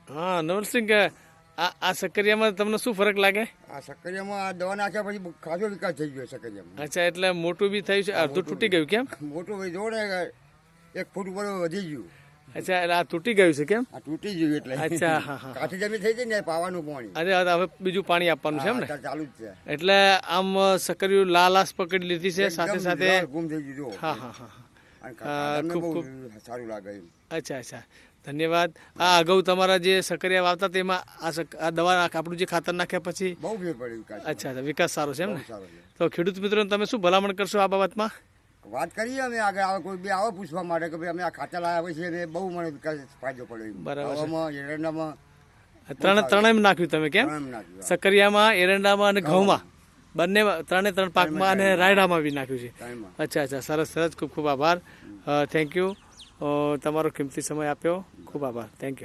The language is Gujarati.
હા નવલસિંહ આ સક્કરિયામાં તમને શું ફરક લાગે? આ સક્કરિયામાં આ દવા નાખ્યા પછી ખાસો વિકાસ થઈ ગયો સક્કરિયામાં. અચ્છા એટલે મોટું બી થયું છે, અડધું તૂટી ગયું કેમ? મોટું ભાઈ જોડે 1 ફૂટ ઉપર વધી ગયું. અચ્છા એટલે આ તૂટી ગયું છે કેમ? આ તૂટી ગયું એટલે. અચ્છા હા હા. કાઠી જમીન થઈ જાય ને પાવાનું પાણી. અરે હવે બીજું પાણી આપવાનું છે એમ ને? અત્યારે ચાલુ જ છે. એટલે આમ સક્કરિયું લાલાશ પકડી લીધી છે સાથે સાથે. ગુમ થઈ ગયું. હા હા હા. અને ખાતરને બહુ સારું લાગે એમ. અચ્છા અચ્છા ધન્યવાદ. આ અગાઉ તમારા જે સક્કરિયા વાવતા તેમાં આ દવા આપણું જે ખાતર નાખ્યા પછી બહુ ફેર પડ્યો વિકાસ. અચ્છા અચ્છા વિકાસ સારો છે એમ ને? બહુ સારો છે. તો ખેડૂત મિત્રોને તમે શું ભલામણ કરશો આ બાબતમાં? વાત કરીએ અમે આગળ આવે કોઈ બી આવે પૂછવા માટે કે ભાઈ અમે આ ખાતર લાવ્યા પછી અને બહુ મને વિકાસ ફાયદો પડ્યો એમ. બરાબર છે. હવામાં એરંડામાં ત્રણેય નાખ્યું તમે કેમ? એમ નાખ્યું. સક્કરિયામાં, એરંડામાં અને ઘઉંમાં બંને ત્રણ પાકમાં અને રાયડામાં બી નાખ્યું છે. ટાઈમમાં. અચ્છા અચ્છા સરસ સરસ ખૂબ ખૂબ આભાર. થેન્ક યુ તમારો કિંમતી સમય આપ્યો. ખૂબ આભાર. Thank you.